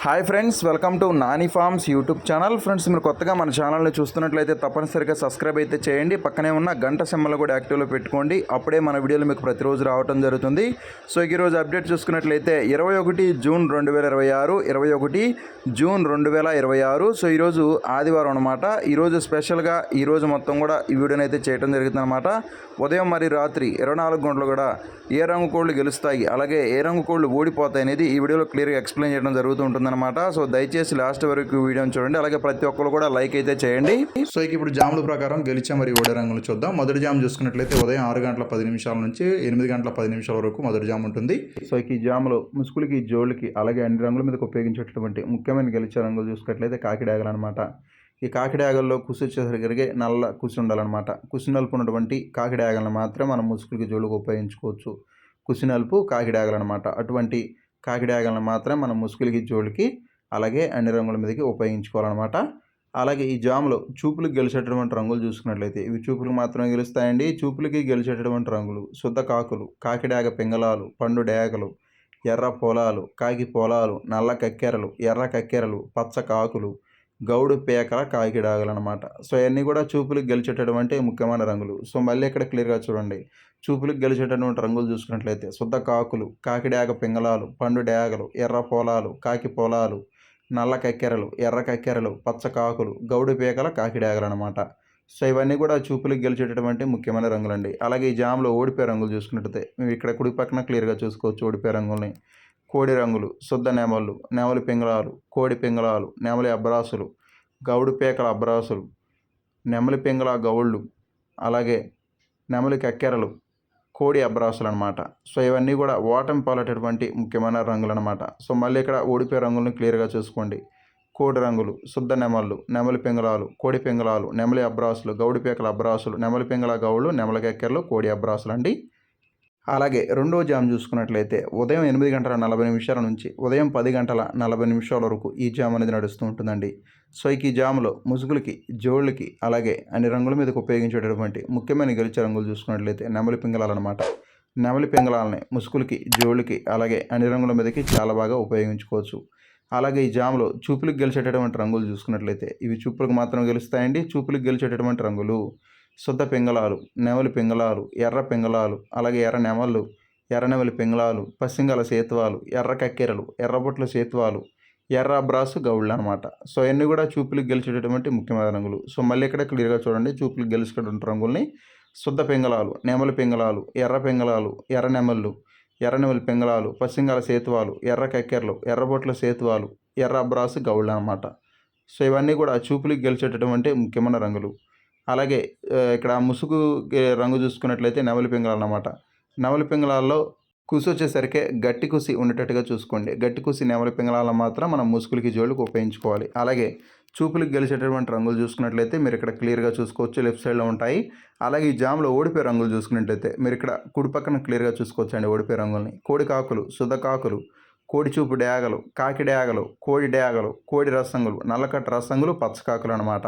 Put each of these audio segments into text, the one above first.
Hi friends, welcome to Nani forms YouTube channel. Friends, మీరు కొత్తగా మన ఛానల్ని చూస్తున్నట్లయితే తప్పనిసరిగా సబ్స్క్రైబ్ అయితే చేయండి. పక్కనే ఉన్న గంట సింబల్ కూడా యాక్టివ్లో పెట్టుకోండి. అప్పుడే మన వీడియోలు మీకు ప్రతిరోజు రావడం జరుగుతుంది. సో ఈరోజు అప్డేట్ చూసుకున్నట్లయితే 21 జూన్ 2026, 21 జూన్ 2026. సో ఈరోజు ఆదివారం అనమాట. ఈరోజు స్పెషల్గా ఈరోజు మొత్తం కూడా ఈ వీడియోని అయితే చేయడం జరుగుతుంది అనమాట. ఉదయం మరి రాత్రి 24 గంటలు కూడా ఏ రంగు కోళ్ళు గెలుస్తాయి, అలాగే ఏ రంగు కోళ్ళు ఓడిపోతాయి అనేది ఈ వీడియోలో క్లియర్గా ఎక్స్ప్లెయిన్ చేయడం జరుగుతూ ఉంటుందన్నమాట. సో దయచేసి లాస్ట్ వరకు వీడియోని చూడండి, అలాగే ప్రతి ఒక్కరు కూడా లైక్ అయితే చేయండి. సో ఇప్పుడు జాముల ప్రకారం గెలిచే మరి ఓడే రంగులు చూద్దాం. మొదటి జాము చూసుకున్నట్లయితే ఉదయం 6 గంటల 10 నిమిషాల నుంచి 8 గంటల 10 నిమిషాల వరకు మొదటి జాము ఉంటుంది. సో ఈ జాములో ముసుగులకి, జోళ్ళకి, అలాగే అన్ని రంగుల మీదకి ఉపయోగించేటటువంటి ముఖ్యమైన గెలిచే రంగులు చూసుకున్నట్లయితే కాకిడాగలు అనమాట. ఈ కాకిడాగల్లో కుసి వచ్చేసరికి నల్ల కుసి ఉండాలన్నమాట. కుసి నలుపు ఉన్నటువంటి కాకిడాగలను మాత్రమే మనం ముసుగులకి, జోళ్ళకి ఉపయోగించుకోవచ్చు. కుసి నలుపు కాకిడాగలు అనమాట. అటువంటి కాకిడాగలను మాత్రమే మనం ముసుగులకి, జోళ్ళకి, అలాగే అన్ని రంగుల మీదకి ఉపయోగించుకోవాలన్నమాట. అలాగే ఈ జాములో చూపులకు గెలిచేటటువంటి రంగులు చూసుకున్నట్లయితే ఇవి చూపులకు మాత్రమే గెలుస్తాయండి. చూపులకి గెలిచేటటువంటి రంగులు శుద్ధ కాకులు, కాకిడాగ పింగళాలు, పండు డేగలు, ఎర్ర పొలాలు, కాకి పొలాలు, నల్ల కక్కెరలు, ఎర్ర కక్కెరలు, పచ్చ కాకులు, గౌడు పేకల కాకిడాగలు అనమాట. సో ఇవన్నీ కూడా చూపులకు గెలిచేటటువంటి ముఖ్యమైన రంగులు. సో మళ్ళీ ఇక్కడ క్లియర్గా చూడండి. చూపులకు గెలిచేటటువంటి రంగులు చూసుకున్నట్లయితే శుద్ధ కాకులు, కాకిడాగ పింగళాలు, పండు డేగలు, ఎర్ర పొలాలు, కాకి పొలాలు, నల్ల కక్కెరలు, ఎర్ర కక్కెరలు, పచ్చ కాకులు, గౌడు పేకల కాకిడాగలు అనమాట. సో ఇవన్నీ కూడా చూపులకు గెలిచేటటువంటి ముఖ్యమైన రంగులండి. అలాగే ఈ జామ్లో ఓడిపోయే రంగులు చూసుకున్నట్లయితే మేము ఇక్కడ కుడి పక్కన క్లియర్గా చూసుకోవచ్చు ఓడిపోయే రంగుల్ని. కోడి రంగులు శుద్ధ నెమళ్ళు, నెమలి పింగళాలు, కోడి పింగళాలు, నెమలి అబ్రాసులు, గౌడు పేకల అబ్రాసులు, నెమలి పింగళ గౌళ్ళు, అలాగే నెమలి కక్కెరలు, కోడి అబ్రాసులు అనమాట. సో ఇవన్నీ కూడా ఓటమి పాలటటువంటి ముఖ్యమైన రంగులు అనమాట. సో మళ్ళీ ఇక్కడ ఓడిపోయే రంగులను క్లియర్గా చూసుకోండి. కోడి రంగులు శుద్ధ నెమళ్ళు, నెమలి పింగళాలు, కోడి పింగళాలు, నెమలి అబ్రాసులు, గౌడి పేకల అబ్రాసులు, నెమలి పింగళ గౌళ్ళు, నెమలి కక్కెరలు, కోడి అబ్రాసులు అండి. అలాగే రెండో జామ్ చూసుకున్నట్లయితే ఉదయం 8 గంటల 40 నిమిషాల నుంచి ఉదయం 10 గంటల 40 నిమిషాల వరకు ఈ జామ్ అనేది నడుస్తూ ఉంటుందండి. సో ఈ జాములో ముసుగులకి, జోళ్ళకి, అలాగే అన్ని రంగుల మీదకి ఉపయోగించేటటువంటి ముఖ్యమైన గెలిచే రంగులు చూసుకున్నట్లయితే నెమలి పింగళాలు అనమాట. నెమలి పింగళాలని ముసుగులకి, జోళ్ళకి, అలాగే అన్ని రంగుల మీదకి చాలా బాగా ఉపయోగించుకోవచ్చు. అలాగే ఈ జాములో చూపులకు గెలిచేటటువంటి రంగులు చూసుకున్నట్లయితే ఇవి చూపులకు మాత్రం గెలుస్తాయండి. చూపులకు గెలిచేటటువంటి రంగులు శుద్ధ పింగళాలు, నెమలి పింగళాలు, ఎర్ర పింగళాలు, అలాగే ఎర్ర నెమళ్ళు, ఎర్ర నెమలి పింగళాలు, పసింగల సేతువాలు, ఎర్ర కక్కెరలు, ఎర్రబొట్ల సేతువాలు, ఎర్ర బ్రాసు గౌళ్ళు అనమాట. సో ఇవన్నీ కూడా చూపులకు గెలిచేటటువంటి ముఖ్యమైన రంగులు. సో మళ్ళీ ఇక్కడ క్లియర్గా చూడండి. చూపులకు గెలిచేటటువంటి రంగుల్ని శుద్ధ పింగళాలు, నెమలి పింగళాలు, ఎర్ర పింగళాలు, ఎర్ర నెమళ్ళు, ఎర్ర నెమలి పింగళాలు, పసింగల సేతువాలు, ఎర్ర కక్కెరలు, ఎర్రబొట్ల సేతువాలు, ఎర్ర బ్రాసు గౌళ్ళు అనమాట. సో ఇవన్నీ కూడా చూపులకు గెలిచేటటువంటి ముఖ్యమైన రంగులు. అలాగే ఇక్కడ ముసుగు రంగు చూసుకున్నట్లయితే నెమలి పింగళాలు అన్నమాట. నెమలి పింగళాల్లో కుసి వచ్చేసరికి గట్టి కుసి ఉండేటట్టుగా చూసుకోండి. గట్టి కుసి నెమలి పింగళాలను మాత్రం మనం ముసుగులకి, జోళ్ళకి ఉపయోగించుకోవాలి. అలాగే చూపులకు గెలిచేటటువంటి రంగులు చూసుకున్నట్లయితే మీరు ఇక్కడ క్లియర్గా చూసుకోవచ్చు, లెఫ్ట్ సైడ్లో ఉంటాయి. అలాగే ఈ జామ్లో ఓడిపోయే రంగులు చూసుకున్నట్లయితే మీరు ఇక్కడ కుడి పక్కన క్లియర్గా చూసుకోవచ్చు అండి ఓడిపోయే రంగుల్ని. కోడి కాకులు, శుద్ధ కాకులు, కోడి చూపు డేగలు, కాకి డేగలు, కోడి డేగలు, కోడి రసంగులు, నల్లకట్ట రసంగులు, పచ్చకాకులు అనమాట.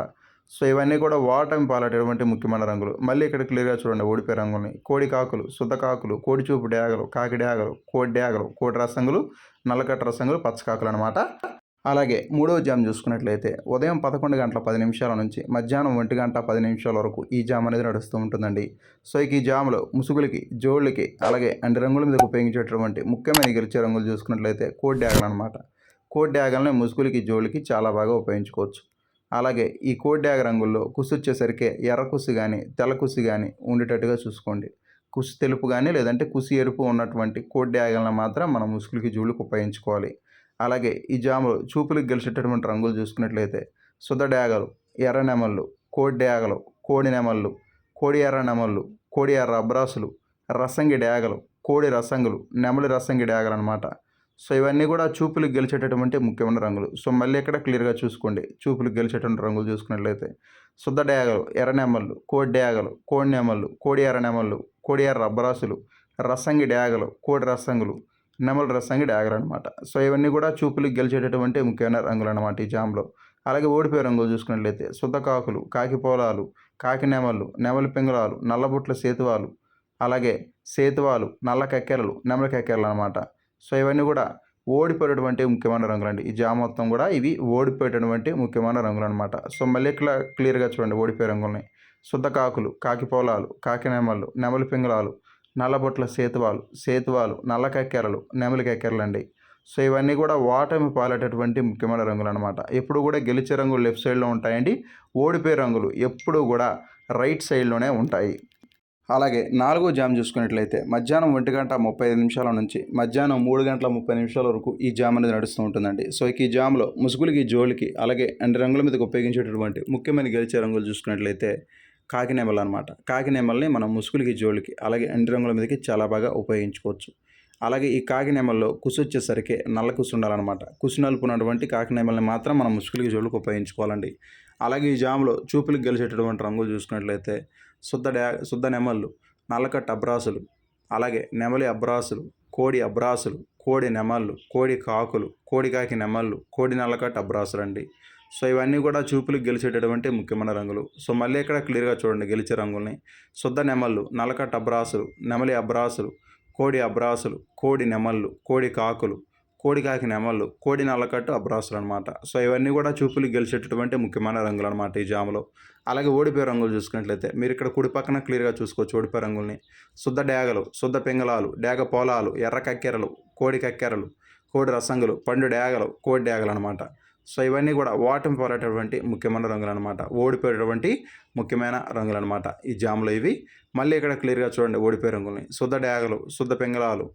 సో ఇవన్నీ కూడా ఓటమి పాలటటువంటి ముఖ్యమైన రంగులు. మళ్ళీ ఇక్కడ క్లియర్గా చూడండి ఓడిపోయే రంగుల్ని. కోడి కాకులు, శుద్ధ కాకులు, కోడి చూపు డేగలు, కాకి డేగలు, కోడి డేగలు, కోడి రసంగులు, నల్లకట్ట రసంగులు, పచ్చకాకులు అనమాట. అలాగే మూడవ జామ్ చూసుకున్నట్లయితే ఉదయం 11 గంటల 10 నిమిషాల నుంచి మధ్యాహ్నం 1 గంట 10 నిమిషాల వరకు ఈ జామ్ అనేది నడుస్తూ ఉంటుందండి. సో ఈ జామ్లో ముసుగులకి, జోళ్ళకి, అలాగే అన్ని రంగుల మీద ఉపయోగించేటటువంటి ముఖ్యమైన గెలిచే రంగులు చూసుకున్నట్లయితే కోడి డేగలు అనమాట. కోడి డేగలని ముసుగులకి, జోళ్ళకి చాలా బాగా ఉపయోగించుకోవచ్చు. అలాగే ఈ కోడి డేగ రంగుల్లో కుసి వచ్చేసరికి ఎర్ర కుసి కానీ, తెల్ల కుసి కానీ ఉండేటట్టుగా చూసుకోండి. కుసి తెలుపు కానీ లేదంటే కుసి ఎరుపు ఉన్నటువంటి కోడి డేగలను మాత్రం మనం ముసుగులకి, జోళ్ళకి ఉపయోగించుకోవాలి. అలాగే ఈ జాములో చూపులకు గెలిచేటటువంటి రంగులు చూసుకున్నట్లయితే శుద్ధ డేగలు, ఎర్ర నెమళ్ళు, కోడి డేగలు, కోడి నెమళ్ళు, కోడి ఎర్ర నెమళ్ళు, కోడి ఎర్ర అబ్రాసులు, రసంగి డేగలు, కోడి రసంగులు, నెమలి రసంగి డేగలు అనమాట. సో ఇవన్నీ కూడా చూపులకు గెలిచేటటువంటి ముఖ్యమైన రంగులు. సో మళ్ళీ ఇక్కడ క్లియర్గా చూసుకోండి. చూపులకు గెలిచేటువంటి రంగులు చూసుకున్నట్లయితే శుద్ధ డేగలు, ఎర్ర నెమళ్ళు, కోడి డేగలు, కోడి నెమళ్ళు, కోడి ఎర్ర నెమళ్ళు, కోడి ఎర్ర అబ్రాసులు, రసంగి డేగలు, కోడి రసంగులు, నెమలి రసంగి డేగలు అనమాట. సో ఇవన్నీ కూడా చూపులకు గెలిచేటటువంటి ముఖ్యమైన రంగులు అనమాట ఈ జామ్లో. అలాగే ఓడిపోయే రంగులు చూసుకున్నట్లయితే శుద్ధ కాకులు, కాకి పోలాలు, కాకి నెమళ్ళు, నెమలి పింగళాలు, నల్లబుట్ల సేతువాలు, అలాగే సేతువాలు, నల్ల కక్కెరలు, నెమలి కక్కెరలు అనమాట. సో ఇవన్నీ కూడా ఓడిపోయేటటువంటి ముఖ్యమైన రంగులండి. ఈ జామ మొత్తం కూడా ఇవి ఓడిపోయేటటువంటి ముఖ్యమైన రంగులనమాట. సో మళ్ళీ క్లియర్‌గా చూడండి ఓడిపోయే రంగుల్ని. శుద్ధ కాకులు, కాకి పోలాలు, కాకి నెమళ్ళు, నెమలి పింగళాలు, నల్లబొట్ల సేతువాలు, నల్ల కక్కెరలు, నెమలి కక్కెరలండి. సో ఇవన్నీ కూడా ఓటమి పాలేటటువంటి ముఖ్యమైన రంగులనమాట. ఎప్పుడు కూడా గెలిచే రంగులు లెఫ్ట్ సైడ్‌లో ఉంటాయండి. ఓడిపోయే రంగులు ఎప్పుడూ కూడా రైట్ సైడ్‌లోనే ఉంటాయి. అలాగే నాలుగో జామ్ చూసుకున్నట్లయితే మధ్యాహ్నం 1:35 నుంచి మధ్యాహ్నం 3:30 వరకు ఈ జామ్ అనేది నడుస్తూ ఉంటుందండి. సో ఈ జామ్లో ముసుగులకి, జోలికి అలాగే అన్ని రంగుల మీదకి ఉపయోగించేటటువంటి ముఖ్యమైన గెలిచే రంగులు చూసుకున్నట్లయితే కాకి నెమలు అనమాట. కాకి నెమల్ని మనం ముసుగులకి, జోలికి అలాగే అన్ని రంగుల మీదకి చాలా బాగా ఉపయోగించుకోవచ్చు. అలాగే ఈ కాకి నెమల్లో కుసు వచ్చేసరికి నల్ల కుసు ఉండాలన్నమాట. కుసు నలుపున్నటువంటి కాకి నెమల్ని మాత్రం మనం ముసుగులకి, జోలికి ఉపయోగించుకోవాలండి. అలాగే ఈ జామ్లో చూపులకు గెలిచేటటువంటి రంగులు చూసుకున్నట్లయితే శుద్ధ నెమళ్ళు, నల్లకట్ట అబ్రాసులు, అలాగే నెమలి అబ్రాసులు, కోడి అబ్రాసులు, కోడి నెమళ్ళు, కోడి కాకులు, కోడి కాకి నెమళ్ళు, కోడి నల్లకట్ట అబ్రాసులండి. సో ఇవన్నీ కూడా చూపులకు గెలిచేటటువంటి ముఖ్యమైన రంగులు. సో మళ్ళీ ఇక్కడ క్లియర్‌గా చూడండి గెలిచే రంగుల్ని. శుద్ధ నెమళ్ళు, నల్లకట్ట అబ్రాసులు, నెమలి అబ్రాసులు, కోడి అబ్రాసులు, కోడి నెమళ్ళు, కోడి కాకులు, కోడి కాకి నెమళ్ళు, కోడి నల్లకట్టు అబ్రాసులు అనమాట. సో ఇవన్నీ కూడా చూపులకు గెలిచేటటువంటి ముఖ్యమైన రంగులు అనమాట ఈ జాములో. అలాగే ఓడిపోయే రంగులు చూసుకున్నట్లయితే మీరు ఇక్కడ కుడి పక్కన క్లియర్‌గా చూసుకోవచ్చు ఓడిపోయే రంగుల్ని. శుద్ధ డేగలు, శుద్ధ పింగళాలు, డేగ పోలాలు, ఎర్ర కక్కెరలు, కోడి కక్కెరలు, కోడి రసంగులు, పండు డేగలు, కోడి డేగలు అనమాట. సో ఇవన్నీ కూడా ఓటమి పాలేటటువంటి ముఖ్యమైన రంగులు అనమాట. ఓడిపోయేటటువంటి ముఖ్యమైన రంగులు అనమాట ఈ జాములో ఇవి. మళ్ళీ ఇక్కడ క్లియర్‌గా చూడండి ఓడిపోయే రంగుల్ని. శుద్ధ డేగలు, శుద్ధ పింగళాలు,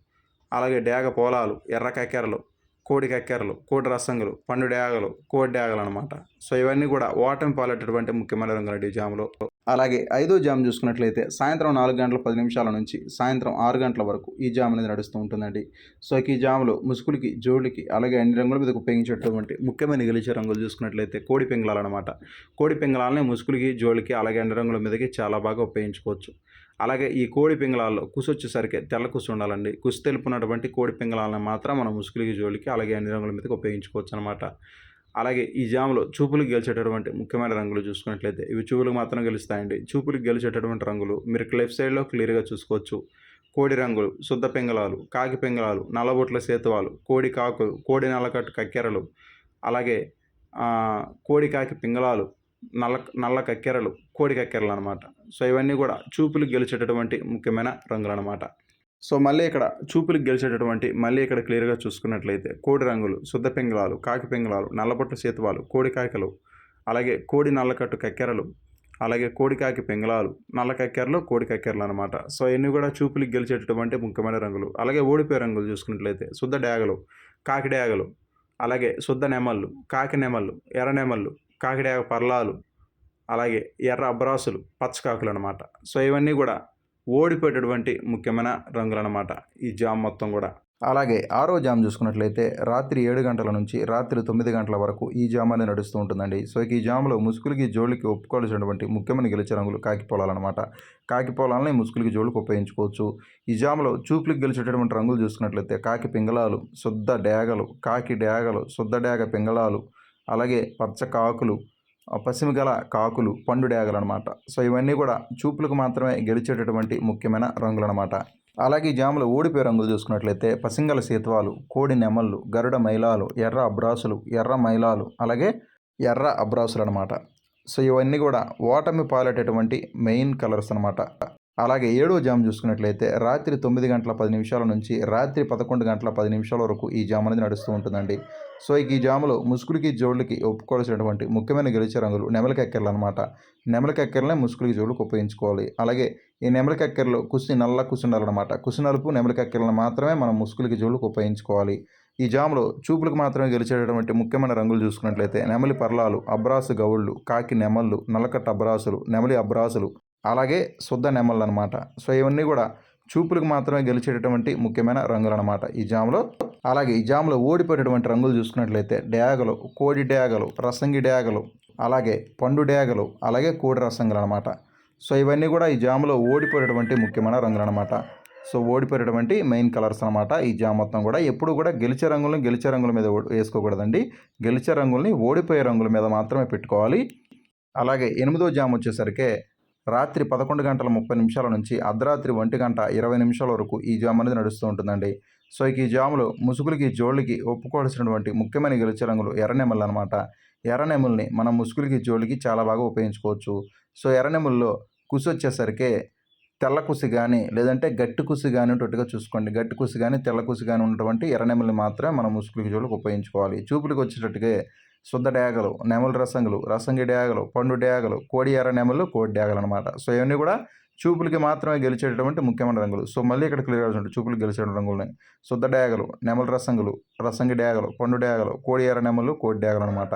అలాగే డేగ పోలాలు, ఎర్ర కక్కెరలు, కోడి కక్కెరలు, కోడి రసంగులు, పండు డేగలు, కోడి డేగలు అనమాట. సో ఇవన్నీ కూడా ఓటమి పాలేటటువంటి ముఖ్యమైన రంగులండి ఈ జాములో. అలాగే ఐదో జామ్ చూసుకున్నట్లయితే సాయంత్రం 4:10 నుంచి సాయంత్రం 6 గంటల వరకు ఈ జామ్ అనేది నడుస్తూ ఉంటుందండి. సో ఈ జాములో ముసుగులకి, జోళ్ళకి అలాగే అన్ని రంగుల మీద ఉపయోగించేటటువంటి ముఖ్యమైన గెలిచే రంగులు చూసుకున్నట్లయితే కోడి పింగళాలు అనమాట. కోడి పింగళాలని ముసుగులకి, జోళ్ళకి అలాగే అన్ని రంగుల మీదకి చాలా బాగా ఉపయోగించుకోవచ్చు. అలాగే ఈ కోడి పింగళాల్లో కుసు వచ్చేసరికి తెల్ల కుసు ఉండాలండి. కుసు తెలుపున్నటువంటి కోడి పింగళాలను మాత్రం మనం ముసుగులకి, జోలికి అలాగే అన్ని రంగుల మీదకి ఉపయోగించుకోవచ్చు అనమాట. అలాగే ఈ జాములో చూపులకు గెలిచేటటువంటి ముఖ్యమైన రంగులు చూసుకున్నట్లయితే ఇవి చూపులకు మాత్రం గెలుస్తాయండి. చూపులకు గెలిచేటటువంటి రంగులు మీరు లెఫ్ట్ సైడ్‌లో క్లియర్‌గా చూసుకోవచ్చు. కోడి రంగులు, శుద్ధ పింగళాలు, కాకి పింగళాలు, నల్లబొట్ల సేతువాలు, కోడి కాకులు, కోడి నల్లకట్టు కక్కెరలు, అలాగే కోడి కాకి పింగళాలు, నల్ల కక్కెరలు, కోడి కక్కెరలు అనమాట. సో ఇవన్నీ కూడా చూపులకు గెలిచేటటువంటి ముఖ్యమైన రంగులనమాట. సో మళ్ళీ ఇక్కడ చూపులకు గెలిచేటటువంటి మళ్ళీ ఇక్కడ క్లియర్‌గా చూసుకున్నట్లయితే కోడి రంగులు, శుద్ధ పింగళాలు, కాకి పింగళాలు, నల్లబొట్ల సేతువాలు, కోడి కాకలు, అలాగే కోడి నల్లకట్టు కక్కెరలు, అలాగే కోడి కాకి పింగళాలు, నల్ల కక్కెరలు, కోడి కక్కెరలు అనమాట. సో ఇవన్నీ కూడా చూపులకు గెలిచేటటువంటి ముఖ్యమైన రంగులు. అలాగే ఓడిపోయే రంగులు చూసుకున్నట్లయితే శుద్ధ డేగలు, కాకి డేగలు, అలాగే శుద్ధ నెమళ్ళు, కాకి నెమళ్ళు, ఎర్ర నెమళ్ళు, కాకి డేగ పర్లాలు, అలాగే ఎర్ర అబ్రాసులు, పచ్చకాకులు అనమాట. సో ఇవన్నీ కూడా ఓడిపోయేటటువంటి ముఖ్యమైన రంగులనమాట ఈ జామ్ మొత్తం కూడా. అలాగే ఆరో జామ్ చూసుకున్నట్లయితే రాత్రి 7 గంటల నుంచి రాత్రి 9 గంటల వరకు ఈ జామ్ అనేది నడుస్తూ ఉంటుందండి. సో ఈ జామ్లో ముసుగులకి, జోళ్ళకి ఒప్పుకోవాల్సినటువంటి ముఖ్యమైన గెలిచే రంగులు కాకి పొలాలన్నమాట. కాకి పొలాలని ముసుగులకి, జోళ్ళకి ఉపయోగించుకోవచ్చు. ఈ జామ్లో చూపులకు గెలిచేటటువంటి రంగులు చూసుకున్నట్లయితే కాకి పింగళాలు, శుద్ధ డేగలు, కాకి డేగలు, శుద్ధ డేగ పింగళాలు, అలాగే పచ్చ కాకులు, పసిమిగల కాకులు, పండు డేగలు అనమాట. సో ఇవన్నీ కూడా చూపులకు మాత్రమే గెలిచేటటువంటి ముఖ్యమైన రంగులు అనమాట. అలాగే ఈ జాములో ఓడిపోయే రంగులు చూసుకున్నట్లయితే పసింగల సేతువాలు, కోడి నెమళ్ళు, గరుడ మైలాలు, ఎర్ర అబ్రాసులు, ఎర్ర మైలాలు, అలాగే ఎర్ర అబ్రాసులు అనమాట. సో ఇవన్నీ కూడా ఓటమి పాలేటటువంటి మెయిన్ కలర్స్ అనమాట. అలాగే ఏడో జామ్ చూసుకున్నట్లయితే రాత్రి 9:10 నుంచి రాత్రి 11:10 వరకు ఈ జామ్ అనేది నడుస్తూ ఉంటుందండి. సో ఈ జాములో ముసుగులకి, జోళ్ళకి ఒప్పుకోవాల్సినటువంటి ముఖ్యమైన గెలిచే రంగులు నెమలి కక్కెరలు అనమాట. నెమలి కక్కెరలనే ముసుగులకి, జోళ్ళకి ఉపయోగించుకోవాలి. అలాగే ఈ నెమలి కక్కెరలో నల్ల కుసి ఉండాలన్నమాట. కుసి నలుపు నెమలి కక్కెరలను మాత్రమే మనం ముసుగులకి, జోళ్ళకి ఉపయోగించుకోవాలి. ఈ జాములో చూపులకు మాత్రమే గెలిచేటటువంటి ముఖ్యమైన రంగులు చూసుకున్నట్లయితే నెమలి పర్లాలు, అబ్రాసు గౌళ్ళు, కాకి నెమళ్ళు, నల్లకట్ట అబ్రాసులు, నెమలి అబ్రాసులు, అలాగే శుద్ధ నెమళ్ళు అనమాట. సో ఇవన్నీ కూడా చూపులకు మాత్రమే గెలిచేటటువంటి ముఖ్యమైన రంగులు అనమాట ఈ జాములో. అలాగే ఈ జాములో ఓడిపోయేటటువంటి రంగులు చూసుకున్నట్లయితే డేగలు, కోడి డేగలు, రసంగి డేగలు, అలాగే పండు డేగలు, అలాగే కోడి రసంగులు అనమాట. సో ఇవన్నీ కూడా ఈ జాములో ఓడిపోయేటటువంటి ముఖ్యమైన రంగులు అనమాట. సో ఓడిపోయేటటువంటి మెయిన్ కలర్స్ అనమాట ఈ జామ్ మొత్తం కూడా. ఎప్పుడు కూడా గెలిచే రంగుల మీద వేసుకోకూడదండి. గెలిచే రంగుల్ని ఓడిపోయే రంగుల మీద మాత్రమే పెట్టుకోవాలి. అలాగే 8వ జామ్ వచ్చేసరికి రాత్రి 11:30 నుంచి అర్ధరాత్రి 1:20 వరకు ఈ జామ్ అనేది నడుస్తూ ఉంటుందండి. సో ఇక ఈ జాములో ముసుగులకి జోళ్ళకి ఒప్పుకోవాల్సినటువంటి ముఖ్యమైన గెలిచే రంగులు ఎర్రనెమళ్ళు అనమాట. ఎర్రనెమల్ని మనం ముసుగులకి జోళ్ళకి చాలా బాగా ఉపయోగించుకోవచ్చు. సో ఎర్రనెమల్లో కుసు వచ్చేసరికి తెల్ల కుసి కానీ లేదంటే గట్టి కుసి కానీ ఉన్నట్టుగా చూసుకోండి. గట్టి కుసి కానీ తెల్ల కుసి కానీ ఉన్నటువంటి ఎర్రనెమల్ని మాత్రమే మనం ముసుగులకి జోళ్ళకి ఉపయోగించుకోవాలి. చూపులకు వచ్చేటట్టుగా శుద్ధ డేగలు, నెమలి రసంగులు, రసంగి డేగలు, పండు డేగలు, కోడి ఎర్ర నెమలు, కోడి డేగలు అనమాట. సో ఇవన్నీ కూడా చూపులకి మాత్రమే గెలిచేటటువంటి ముఖ్యమైన రంగులు. సో మళ్ళీ ఇక్కడ క్లియర్గా చూడండి చూపులకు గెలిచే రంగులని శుద్ధ డేగలు, నెమలి రసంగులు, రసంగి డేగలు, పండు డేగలు, కోడి ఎర్ర నెమలు, కోడి డేగలు అనమాట.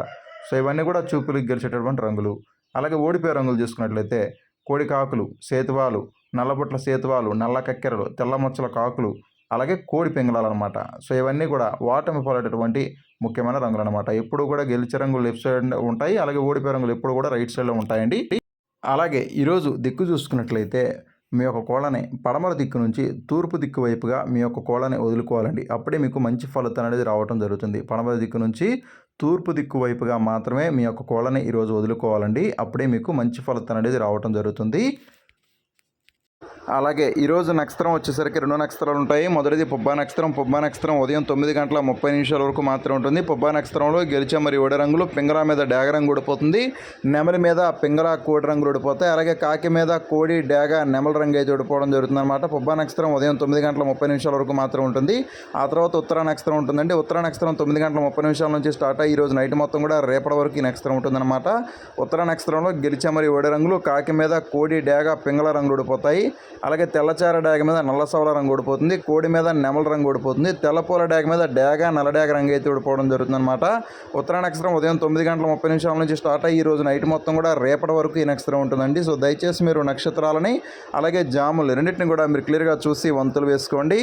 సో ఇవన్నీ కూడా చూపులకు గెలిచేటటువంటి రంగులు. అలాగే ఓడిపోయే రంగులు చూసుకున్నట్లయితే కోడి కాకులు, సేతువాలు, నల్లబొట్ల సేతువాలు, నల్ల కక్కెరలు, తెల్ల మచ్చల కాకులు, అలాగే కోడి పింగళాలు అనమాట. సో ఇవన్నీ కూడా ఓటమి పాలైనటువంటి ముఖ్యమైన రంగులు అనమాట. ఎప్పుడు కూడా గెలిచే రంగులు లెఫ్ట్ సైడ్ ఉంటాయి, అలాగే ఓడిపోయే రంగులు ఎప్పుడు కూడా రైట్ సైడ్లో ఉంటాయండి. అలాగే ఈరోజు దిక్కు చూసుకున్నట్లయితే మీ యొక్క కోళ్ళని పడమర దిక్కు నుంచి తూర్పు దిక్కు వైపుగా మీ యొక్క కోళ్ళని వదులుకోవాలండి. అప్పుడే మీకు మంచి ఫలితం అనేది రావడం జరుగుతుంది. పడమర దిక్కు నుంచి తూర్పు దిక్కు వైపుగా మాత్రమే మీ యొక్క కోళ్ళని ఈరోజు వదులుకోవాలండి. అప్పుడే మీకు మంచి ఫలితం అనేది రావడం జరుగుతుంది. అలాగే ఈరోజు నక్షత్రం వచ్చేసరికి 2 నక్షత్రాలు ఉంటాయి. మొదటిది పుబ్బా నక్షత్రం. పుబ్బా నక్షత్రం ఉదయం 9:30 వరకు మాత్రం ఉంటుంది. పుబ్బా నక్షత్రంలో గెలిచే మరి ఓడి రంగులు పింగళ మీద డేగ రంగు ఊడిపోతుంది, నెమలి మీద పింగళ కోడి రంగులు ఊడిపోతాయి. అలాగే కాకి మీద కోడి డేగ నెమలి రంగు అయితే ఊడిపోవడం జరుగుతుంది అనమాట. పుబ్బా నక్షత్రం ఉదయం 9:30 వరకు మాత్రం ఉంటుంది. ఆ తర్వాత ఉత్తర నక్షత్రం ఉంటుందండి. ఉత్తర నక్షత్రం 9:30 నుంచి స్టార్ట్ అయ్యి ఈరోజు నైట్ మొత్తం కూడా రేపటి వరకు ఈ నక్షత్రం ఉంటుందన్నమాట. ఉత్తర నక్షత్రంలో గెలిచే మరి ఓడి రంగులు కాకి మీద కోడి డేగ పింగళ రంగులు ఊడిపోతాయి. అలాగే తెల్లచార డేగ మీద నల్ల సవల రంగు ఊడిపోతుంది, కోడి మీద నెమల రంగు ఊడిపోతుంది, తెల్లపూల డేగ మీద డేగ నల్ల డేగ రంగు అయితే ఊడిపోవడం జరుగుతుంది అనమాట. ఉత్తర నక్షత్రం ఉదయం 9:30 నుంచి స్టార్ట్ అయ్యి ఈ రోజు నైట్ మొత్తం కూడా రేపటి వరకు ఈ నక్షత్రం ఉంటుందండి. సో దయచేసి మీరు నక్షత్రాలని అలాగే జాములు రెండింటిని కూడా మీరు క్లియర్గా చూసి వంతులు వేసుకోండి.